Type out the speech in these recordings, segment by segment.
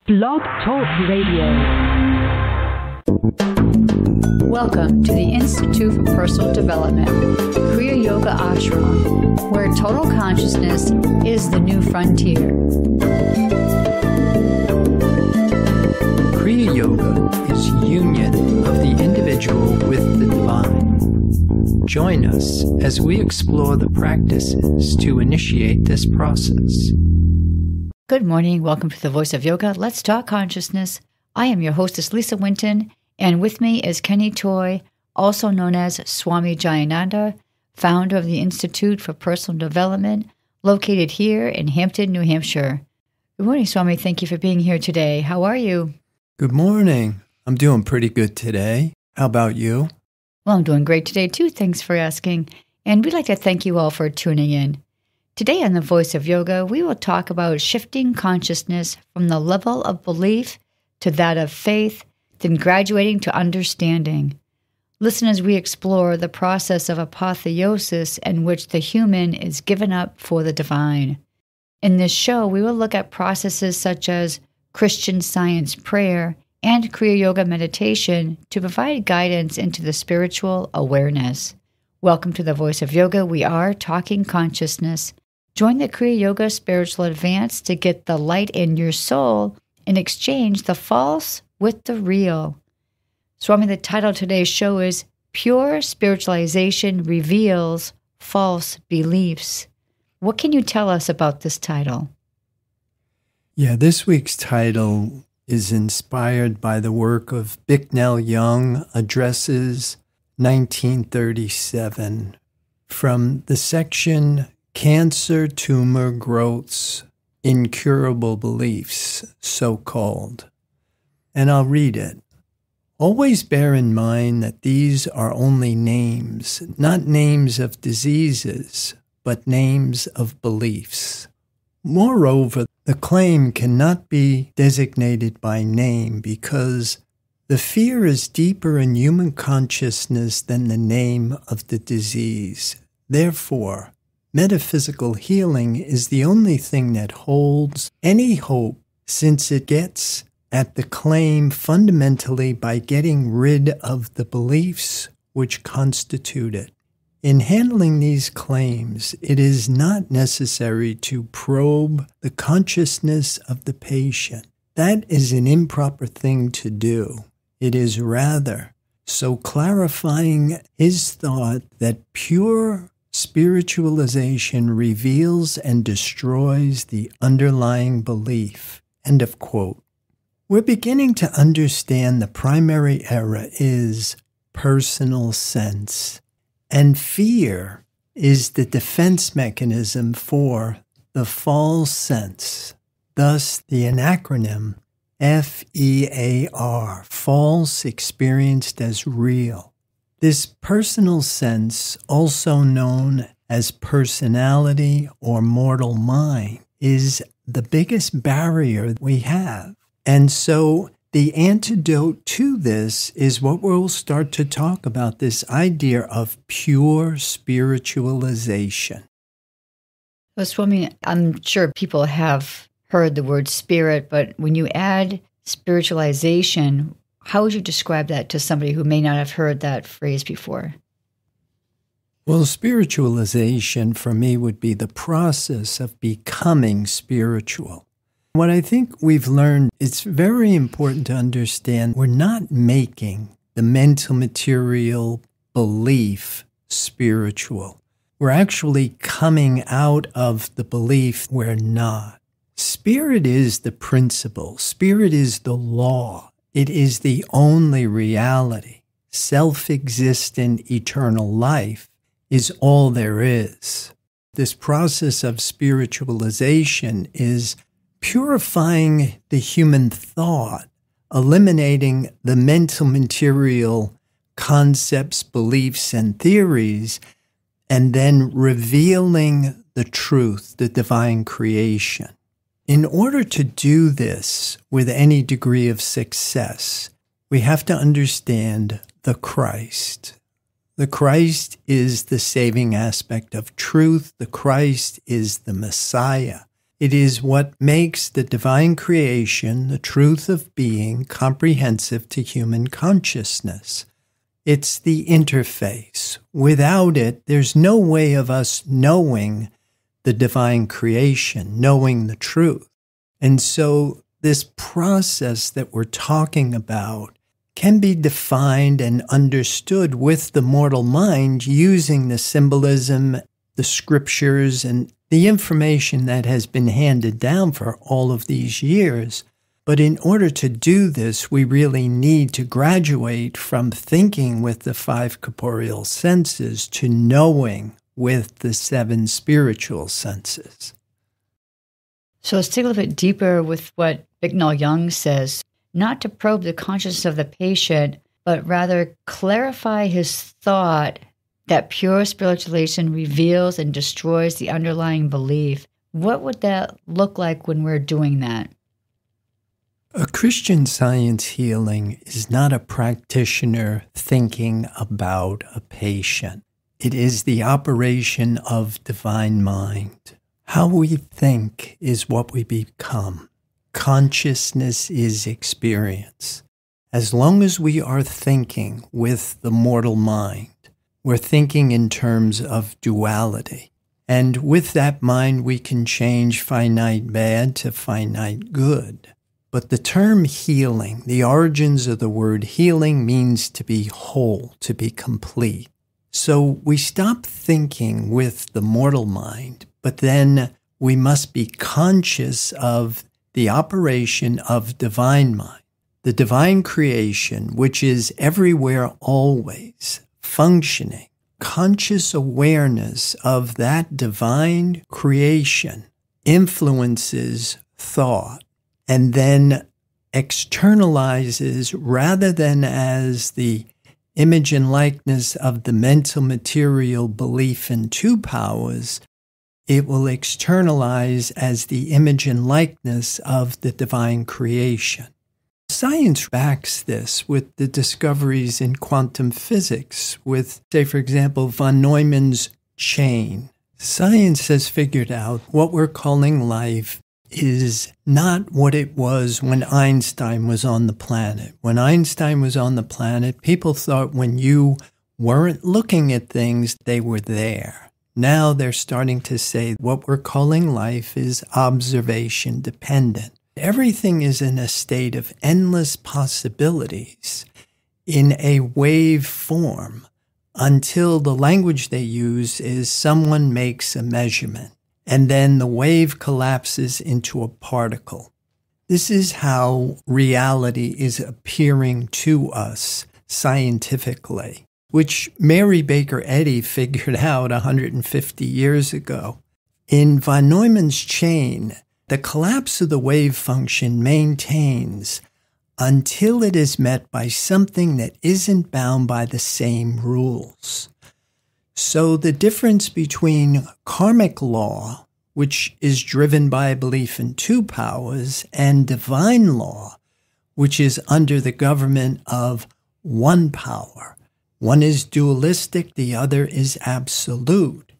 Blog Talk Radio. Welcome to the Institute for Personal Development, Kriya Yoga Ashram, where total consciousness is the new frontier. Kriya Yoga is union of the individual with the divine. Join us as we explore the practices to initiate this process. Good morning. Welcome to the Voice of Yoga. Let's talk consciousness. I am your hostess, Lisa Winton, and with me is Kenny Toy, also known as Swami Jayananda, founder of the Institute for Personal Development, located here in Hampton, New Hampshire. Good morning, Swami. Thank you for being here today. How are you? Good morning. I'm doing pretty good today. How about you? Well, I'm doing great today, too. Thanks for asking. And we'd like to thank you all for tuning in. Today on The Voice of Yoga, we will talk about shifting consciousness from the level of belief to that of faith, then graduating to understanding. Listen as we explore the process of apotheosis in which the human is given up for the divine. In this show, we will look at processes such as Christian Science prayer and Kriya Yoga meditation to provide guidance into the spiritual awareness. Welcome to The Voice of Yoga. We are talking consciousness. Join the Kriya Yoga Spiritual Advance to get the light in your soul and exchange the false with the real. Swami, the title of today's show is Pure Spiritualization Reveals False Beliefs. What can you tell us about this title? Yeah, this week's title is inspired by the work of Bicknell Young, Addresses 1937, from the section Cancer Tumor Growths, Incurable Beliefs, so-called. And I'll read it. Always bear in mind that these are only names, not names of diseases, but names of beliefs. Moreover, the claim cannot be designated by name because the fear is deeper in human consciousness than the name of the disease. Therefore, metaphysical healing is the only thing that holds any hope, since it gets at the claim fundamentally by getting rid of the beliefs which constitute it. In handling these claims, it is not necessary to probe the consciousness of the patient. That is an improper thing to do. It is rather so clarifying his thought that pure spiritualization reveals and destroys the underlying belief. End of quote. We're beginning to understand the primary error is personal sense, and fear is the defense mechanism for the false sense. Thus, the acronym FEAR, false experienced as real. This personal sense, also known as personality or mortal mind, is the biggest barrier we have. And so the antidote to this is what we'll start to talk about, this idea of pure spiritualization. Well, Swami, I'm sure people have heard the word spirit, but when you add spiritualization, how would you describe that to somebody who may not have heard that phrase before? Well, spiritualization for me would be the process of becoming spiritual. What I think we've learned, it's very important to understand we're not making the mental material belief spiritual. We're actually coming out of the belief we're not. Spirit is the principle. Spirit is the law. It is the only reality. Self-existent eternal life is all there is. This process of spiritualization is purifying the human thought, eliminating the mental material concepts, beliefs, and theories, and then revealing the truth, the divine creation. In order to do this with any degree of success, we have to understand the Christ. The Christ is the saving aspect of truth. The Christ is the Messiah. It is what makes the divine creation, the truth of being, comprehensive to human consciousness. It's the interface. Without it, there's no way of us knowing the divine creation, knowing the truth. And so this process that we're talking about can be defined and understood with the mortal mind using the symbolism, the scriptures, and the information that has been handed down for all of these years. But in order to do this, we really need to graduate from thinking with the 5 corporeal senses to knowing with the 7 spiritual senses. So let's dig a little bit deeper with what Bignell Young says, not to probe the consciousness of the patient, but rather clarify his thought that pure spiritualization reveals and destroys the underlying belief. What would that look like when we're doing that? A Christian Science healing is not a practitioner thinking about a patient. It is the operation of divine mind. How we think is what we become. Consciousness is experience. As long as we are thinking with the mortal mind, we're thinking in terms of duality. And with that mind, we can change finite bad to finite good. But the term healing, the origins of the word healing means to be whole, to be complete. So we stop thinking with the mortal mind, but then we must be conscious of the operation of divine mind, the divine creation, which is everywhere always, functioning. Conscious awareness of that divine creation influences thought and then externalizes rather than as the image and likeness of the mental material belief in 2 powers, it will externalize as the image and likeness of the divine creation. Science backs this with the discoveries in quantum physics, with, say, for example, von Neumann's chain. Science has figured out what we're calling life is not what it was when Einstein was on the planet. When Einstein was on the planet, people thought when you weren't looking at things, they were there. Now they're starting to say what we're calling life is observation dependent. Everything is in a state of endless possibilities in a wave form until the language they use is someone makes a measurement and then the wave collapses into a particle. This is how reality is appearing to us scientifically, which Mary Baker Eddy figured out 150 years ago. In von Neumann's chain, the collapse of the wave function maintains until it is met by something that isn't bound by the same rules. So the difference between karmic law, which is driven by a belief in 2 powers, and divine law, which is under the government of 1 power. One is dualistic, the other is absolute.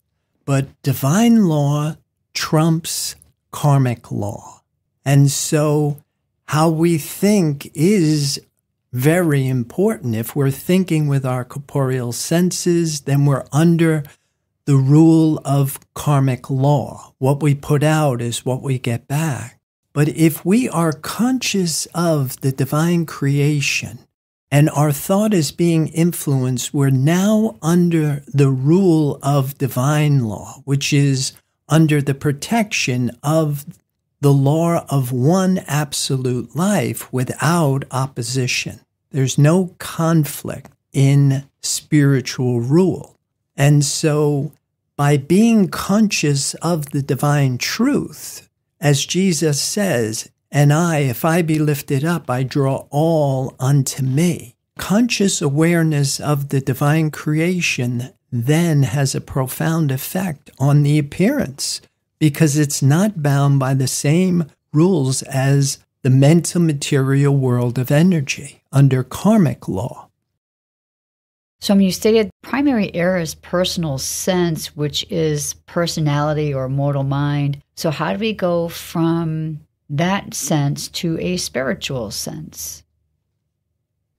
But divine law trumps karmic law. And so how we think is very important. If we're thinking with our corporeal senses, then we're under the rule of karmic law. What we put out is what we get back. But if we are conscious of the divine creation and our thought is being influenced, we're now under the rule of divine law, which is under the protection of the law of one absolute life without opposition. There's no conflict in spiritual rule. And so by being conscious of the divine truth, as Jesus says, and if I be lifted up, I draw all unto me. Conscious awareness of the divine creation then has a profound effect on the appearance because it's not bound by the same rules as the mental material world of energy under karmic law. So you stated primary error is personal sense, which is personality or mortal mind. So how do we go from that sense to a spiritual sense?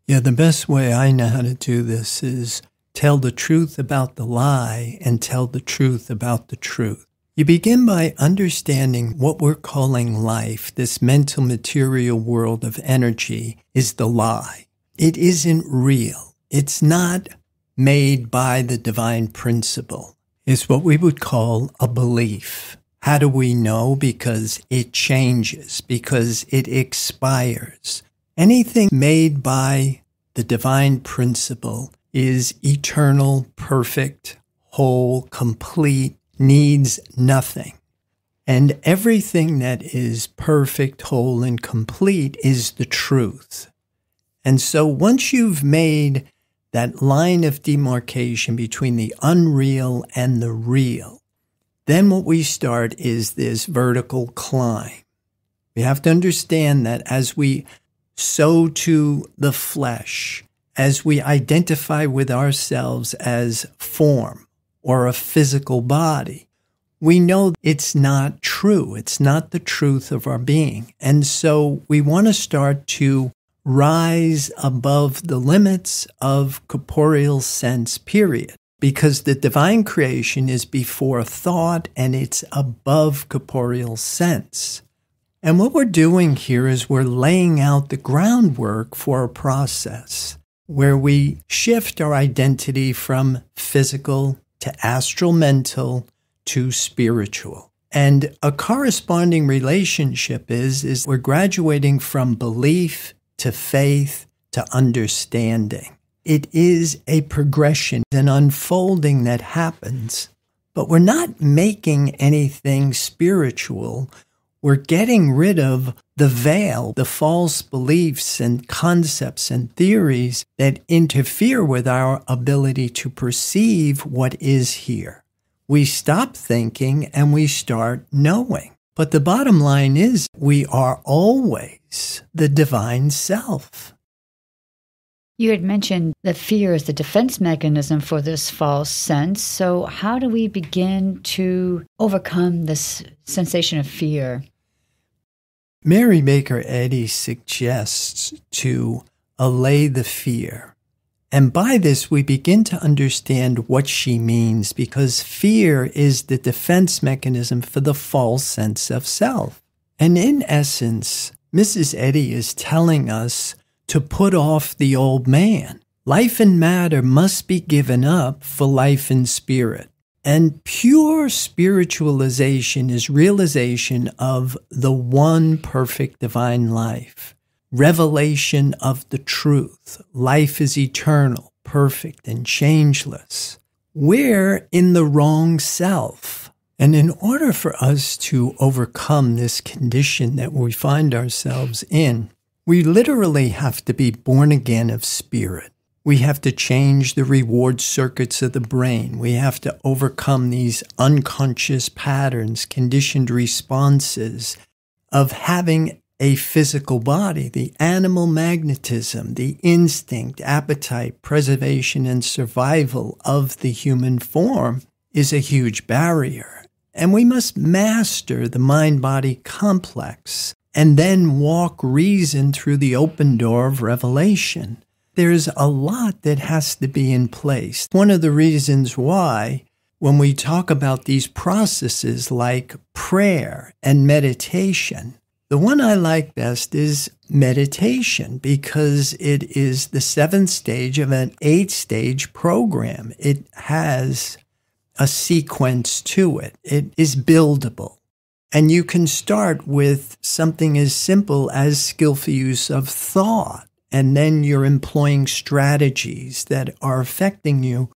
Yeah, the best way I know how to do this is tell the truth about the lie and tell the truth about the truth. You begin by understanding what we're calling life, this mental material world of energy, is the lie. It isn't real. It's not made by the divine principle. It's what we would call a belief. How do we know? Because it changes, because it expires. Anything made by the divine principle is eternal, perfect, whole, complete, needs nothing. And everything that is perfect, whole, and complete is the truth. And so once you've made that line of demarcation between the unreal and the real, then what we start is this vertical climb. We have to understand that as we sow to the flesh, as we identify with ourselves as form or a physical body, we know it's not true. It's not the truth of our being. And so we want to start to rise above the limits of corporeal sense, period. Because the divine creation is before thought and it's above corporeal sense. And what we're doing here is we're laying out the groundwork for a process where we shift our identity from physical to astral mental to spiritual. And a corresponding relationship is we're graduating from belief to faith to understanding. It is a progression, an unfolding that happens, but we're not making anything spiritual. We're getting rid of the veil, the false beliefs and concepts and theories that interfere with our ability to perceive what is here. We stop thinking and we start knowing. But the bottom line is we are always the divine self. You had mentioned that fear is the defense mechanism for this false sense. So how do we begin to overcome this sensation of fear? Mary Baker Eddy suggests to allay the fear. And by this, we begin to understand what she means, because fear is the defense mechanism for the false sense of self. And in essence, Mrs. Eddy is telling us to put off the old man. Life and matter must be given up for life and spirit. And pure spiritualization is realization of the one perfect divine life. Revelation of the truth. Life is eternal, perfect, and changeless. We're in the wrong self. And in order for us to overcome this condition that we find ourselves in, we literally have to be born again of spirit. We have to change the reward circuits of the brain. We have to overcome these unconscious patterns, conditioned responses of having a physical body, the animal magnetism, the instinct, appetite, preservation, and survival of the human form is a huge barrier. And we must master the mind-body complex and then walk reason through the open door of revelation. There's a lot that has to be in place. One of the reasons why, when we talk about these processes like prayer and meditation, the one I like best is meditation, because it is the 7th stage of an 8-stage program. It has a sequence to it. It is buildable. And you can start with something as simple as skillful use of thought, and then you're employing strategies that are affecting you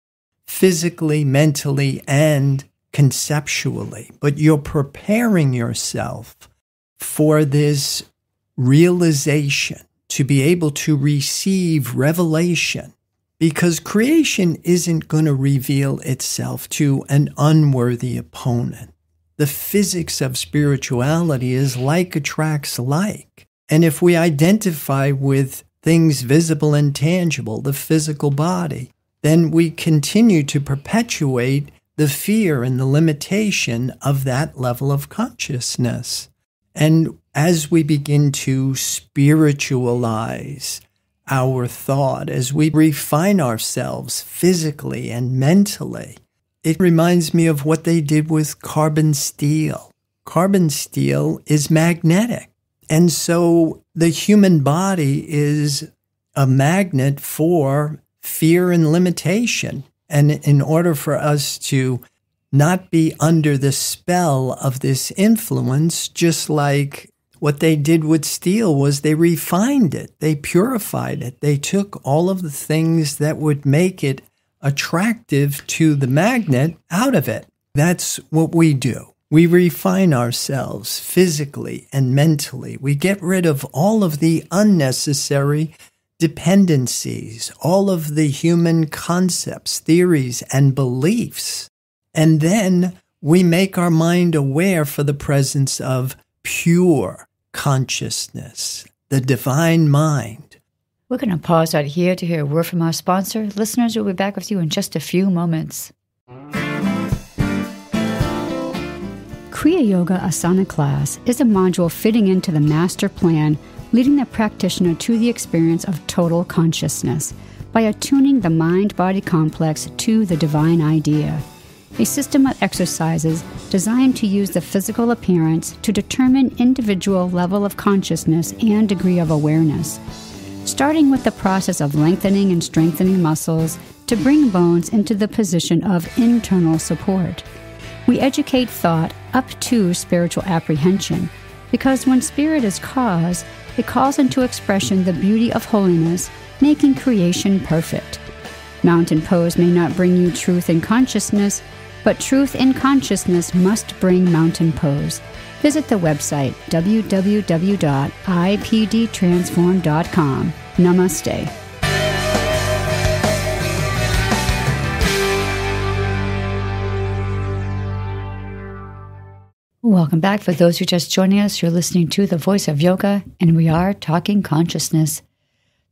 physically, mentally, and conceptually. But you're preparing yourself for this realization, to be able to receive revelation, because creation isn't going to reveal itself to an unworthy opponent. The physics of spirituality is like attracts like. And if we identify with things visible and tangible, the physical body, then we continue to perpetuate the fear and the limitation of that level of consciousness. And as we begin to spiritualize our thought, as we refine ourselves physically and mentally, it reminds me of what they did with carbon steel. Carbon steel is magnetic. And so the human body is a magnet for fear and limitation. And in order for us to not be under the spell of this influence, just like what they did with steel was they refined it, they purified it, they took all of the things that would make it attractive to the magnet out of it. That's what we do. We refine ourselves physically and mentally. We get rid of all of the unnecessary dependencies, all of the human concepts, theories, and beliefs. And then we make our mind aware for the presence of pure consciousness, the divine mind. We're going to pause right here to hear a word from our sponsor. Listeners, we'll be back with you in just a few moments. Kriya Yoga Asana class is a module fitting into the master plan, leading the practitioner to the experience of total consciousness by attuning the mind-body complex to the divine idea. A system of exercises designed to use the physical appearance to determine individual level of consciousness and degree of awareness, starting with the process of lengthening and strengthening muscles to bring bones into the position of internal support. We educate thought up to spiritual apprehension, because when spirit is cause, it calls into expression the beauty of holiness, making creation perfect. Mountain pose may not bring you truth in consciousness, but truth in consciousness must bring mountain pose. Visit the website www.ipdtransform.com. Namaste. Welcome back. For those who are just joining us, you're listening to The Voice of Yoga, and we are talking consciousness.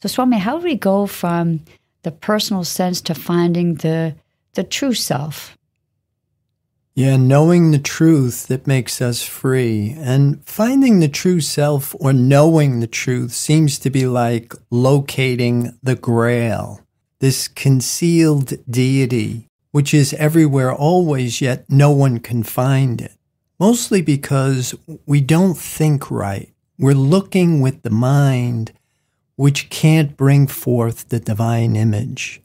So, Swami, how do we go from the personal sense to finding the true self? Yeah, knowing the truth that makes us free. And finding the true self or knowing the truth seems to be like locating the Grail, this concealed deity, which is everywhere always, yet no one can find it. Mostly because we don't think right. We're looking with the mind, which can't bring forth the divine image.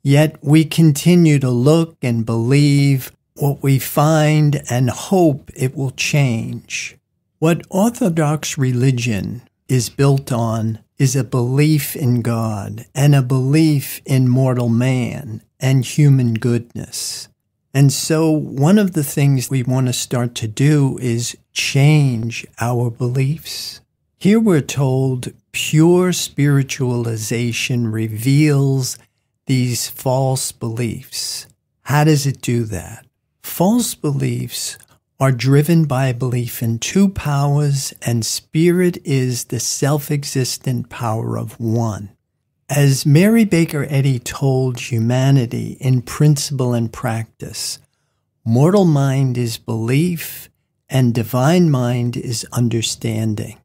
Yet we continue to look and believe what we find and hope it will change. What Orthodox religion is built on is a belief in God and a belief in mortal man and human goodness. And so one of the things we want to start to do is change our beliefs. Here we're told pure spiritualization reveals these false beliefs. How does it do that? False beliefs are driven by a belief in two powers, and spirit is the self-existent power of one. As Mary Baker Eddy told humanity in Principle and Practice, mortal mind is belief and divine mind is understanding.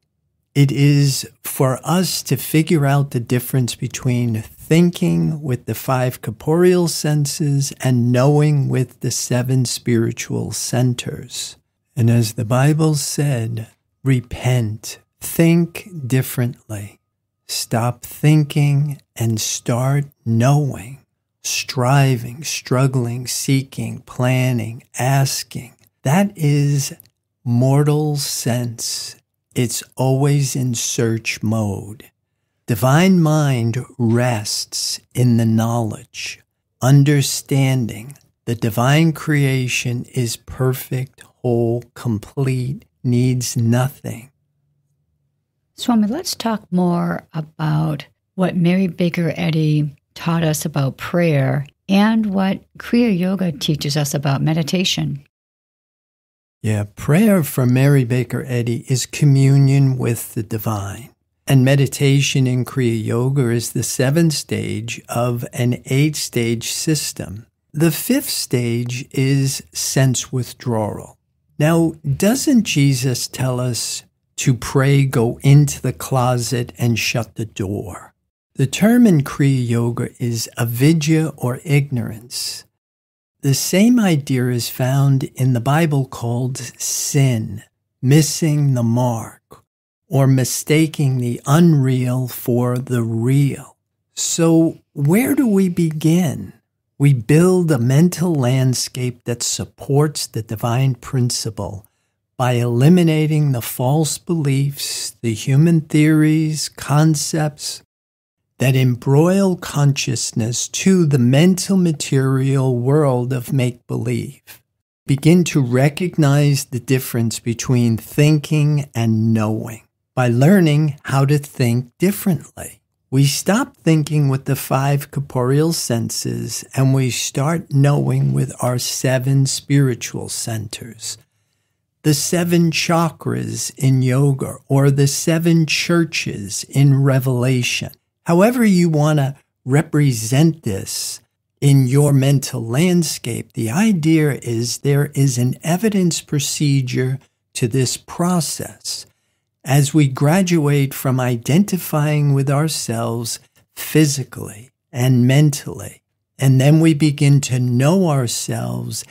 It is for us to figure out the difference between thinking with the 5 corporeal senses and knowing with the 7 spiritual centers. And as the Bible said, repent, think differently. Stop thinking and start knowing, striving, struggling, seeking, planning, asking. That is mortal sense. It's always in search mode. Divine mind rests in the knowledge, understanding the divine creation is perfect, whole, complete, needs nothing. Swami, let's talk more about what Mary Baker Eddy taught us about prayer and what Kriya Yoga teaches us about meditation. Yeah, prayer for Mary Baker Eddy is communion with the divine. And meditation in Kriya Yoga is the 7th stage of an 8-stage system. The 5th stage is sense withdrawal. Now, doesn't Jesus tell us to pray, go into the closet and shut the door? The term in Kriya Yoga is avidya or ignorance. The same idea is found in the Bible called sin, missing the mark, or mistaking the unreal for the real. So where do we begin? We build a mental landscape that supports the divine principle by eliminating the false beliefs, the human theories, concepts that embroil consciousness to the mental material world of make-believe. Begin to recognize the difference between thinking and knowing by learning how to think differently. We stop thinking with the 5 corporeal senses and we start knowing with our 7 spiritual centers. The 7 chakras in yoga or the 7 churches in Revelation. However you want to represent this in your mental landscape, the idea is there is an evidence procedure to this process. As we graduate from identifying with ourselves physically and mentally, and then we begin to know ourselves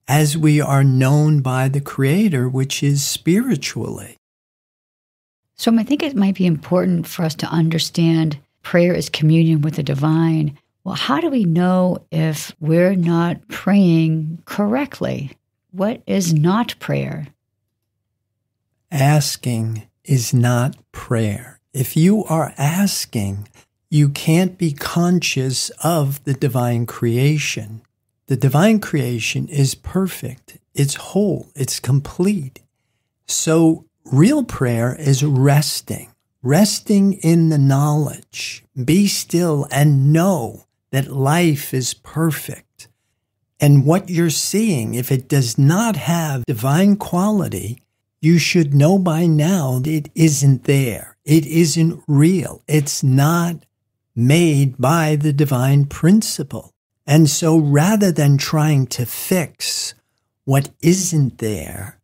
as we are known by the Creator, which is spiritually. So I think it might be important for us to understand prayer is communion with the divine. Well, how do we know if we're not praying correctly? What is not prayer? Asking is not prayer. If you are asking, you can't be conscious of the divine creation. The divine creation is perfect. It's whole. It's complete. So real prayer is resting in the knowledge. Be still and know that life is perfect. And what you're seeing, if it does not have divine quality, you should know by now that it isn't there. It isn't real. It's not made by the divine principle. And so rather than trying to fix what isn't there,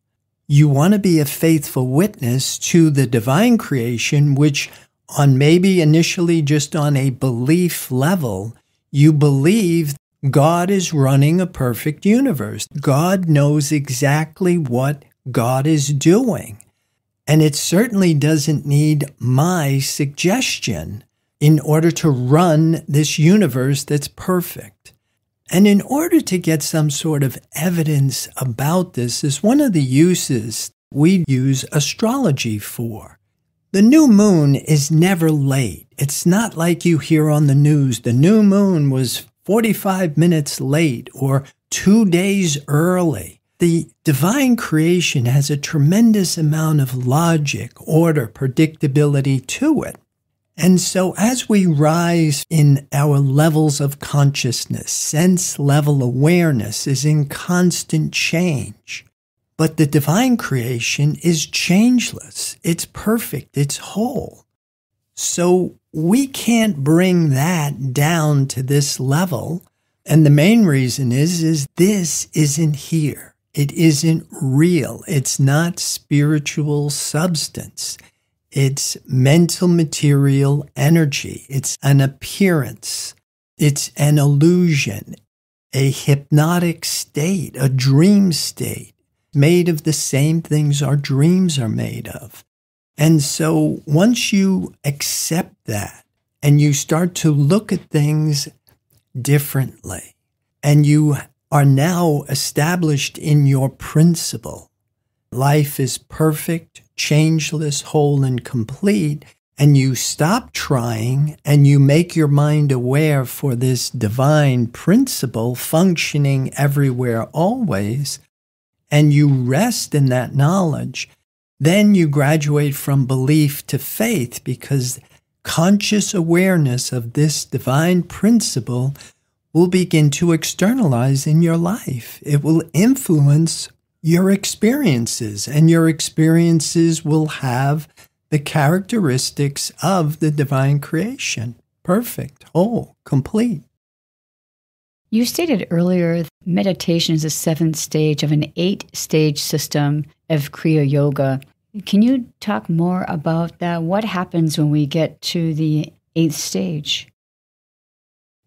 you want to be a faithful witness to the divine creation, which on maybe initially just on a belief level, you believe God is running a perfect universe. God knows exactly what God is doing. And it certainly doesn't need my suggestion in order to run this universe that's perfect. And in order to get some sort of evidence about this is one of the uses we use astrology for. The new moon is never late. It's not like you hear on the news, the new moon was 45 minutes late or 2 days early. The divine creation has a tremendous amount of logic, order, predictability to it. And so as we rise in our levels of consciousness, sense level awareness is in constant change. But the divine creation is changeless. It's perfect. It's whole. So we can't bring that down to this level. And the main reason is this isn't here. It isn't real. It's not spiritual substance. It's mental material energy. It's an appearance. It's an illusion, a hypnotic state, a dream state, made of the same things our dreams are made of. And so once you accept that and you start to look at things differently, and you are now established in your principle, life is perfect, changeless, whole, and complete, and you stop trying and you make your mind aware for this divine principle functioning everywhere, always, and you rest in that knowledge, then you graduate from belief to faith because conscious awareness of this divine principle will begin to externalize in your life. It will influence your experiences, and your experiences will have the characteristics of the divine creation. Perfect, whole, complete. You stated earlier meditation is the 7th stage of an 8-stage system of Kriya Yoga. Can you talk more about that? What happens when we get to the 8th stage?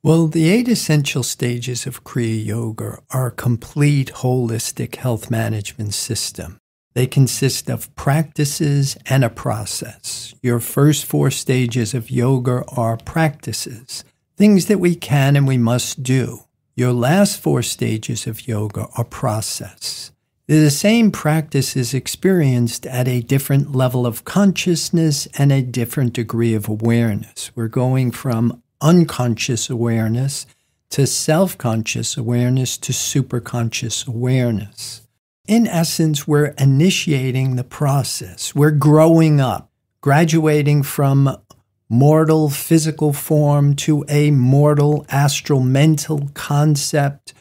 Well, the 8 essential stages of Kriya Yoga are a complete holistic health management system. They consist of practices and a process. Your first 4 stages of yoga are practices, things that we can and we must do. Your last 4 stages of yoga are process. The same practice is experienced at a different level of consciousness and a different degree of awareness. We're going from unconscious awareness to self-conscious awareness to superconscious awareness. In essence, we're initiating the process. We're growing up, graduating from mortal physical form to a mortal astral mental concept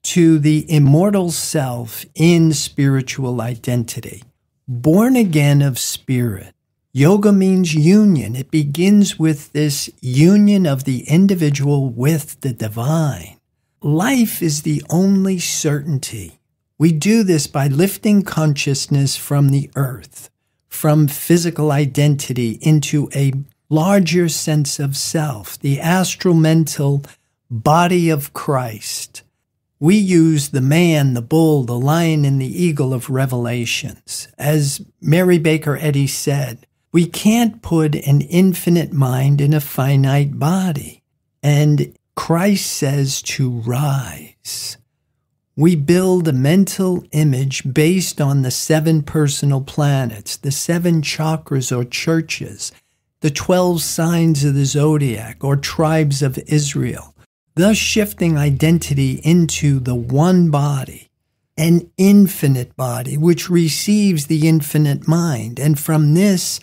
to the immortal self in spiritual identity. Born again of spirit. Yoga means union. It begins with this union of the individual with the divine. Life is the only certainty. We do this by lifting consciousness from the earth, from physical identity into a larger sense of self, the astral mental body of Christ. We use the man, the bull, the lion, and the eagle of Revelations. As Mary Baker Eddy said, we can't put an infinite mind in a finite body. And Christ says to rise. We build a mental image based on the 7 personal planets, the 7 chakras or churches, the 12 signs of the zodiac or tribes of Israel, thus shifting identity into the one body, an infinite body, which receives the infinite mind. And from this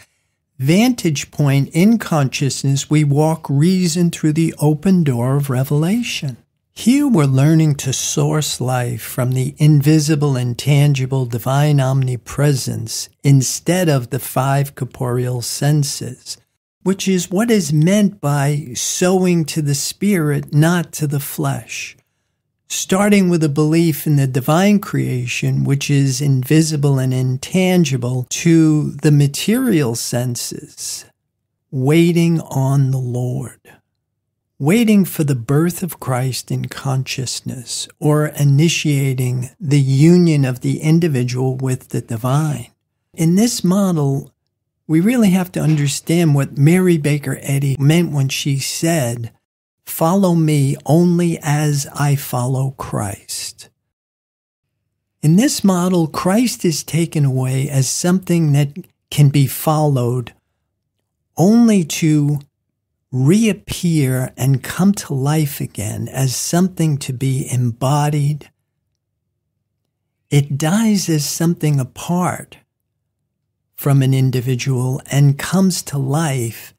vantage point in consciousness, we walk reason through the open door of revelation. Here we're learning to source life from the invisible, intangible, divine omnipresence instead of the 5 corporeal senses, which is what is meant by sowing to the spirit, not to the flesh. Starting with a belief in the divine creation, which is invisible and intangible, to the material senses, waiting on the Lord, waiting for the birth of Christ in consciousness, or initiating the union of the individual with the divine. In this model, we really have to understand what Mary Baker Eddy meant when she said, "Follow me only as I follow Christ." In this model, Christ is taken away as something that can be followed only to reappear and come to life again as something to be embodied. It dies as something apart from an individual and comes to life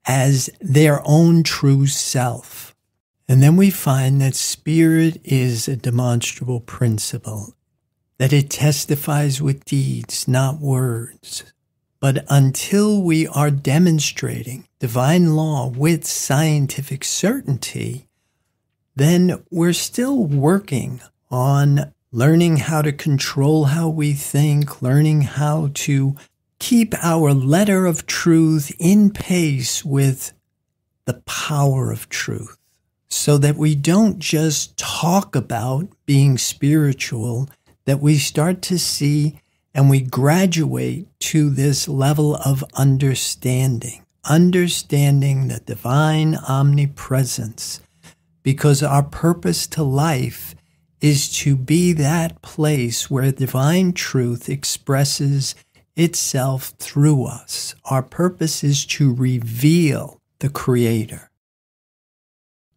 as their own true self. And then we find that spirit is a demonstrable principle, that it testifies with deeds, not words. But until we are demonstrating divine law with scientific certainty, then we're still working on learning how to control how we think, learning how to keep our letter of truth in pace with the power of truth, so that we don't just talk about being spiritual, that we start to see and we graduate to this level of understanding the divine omnipresence, because our purpose to life is to be that place where divine truth expresses itself through us. Our purpose is to reveal the Creator.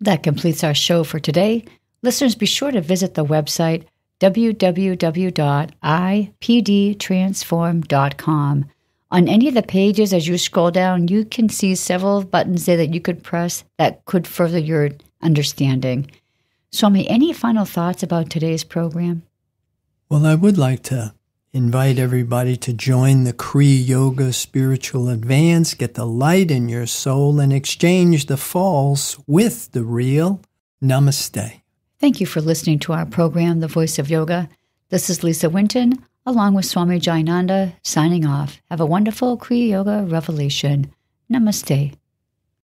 That completes our show for today. Listeners, be sure to visit the website www.ipdtransform.com. On any of the pages, as you scroll down, you can see several buttons there that you could press that could further your understanding. Swami, any final thoughts about today's program? Well, I would like to invite everybody to join the Kriya Yoga Spiritual Advance, get the light in your soul, and exchange the false with the real. Namaste. Thank you for listening to our program, The Voice of Yoga. This is Lisa Winton, along with Swami Jayananda, signing off. Have a wonderful Kriya Yoga revelation. Namaste.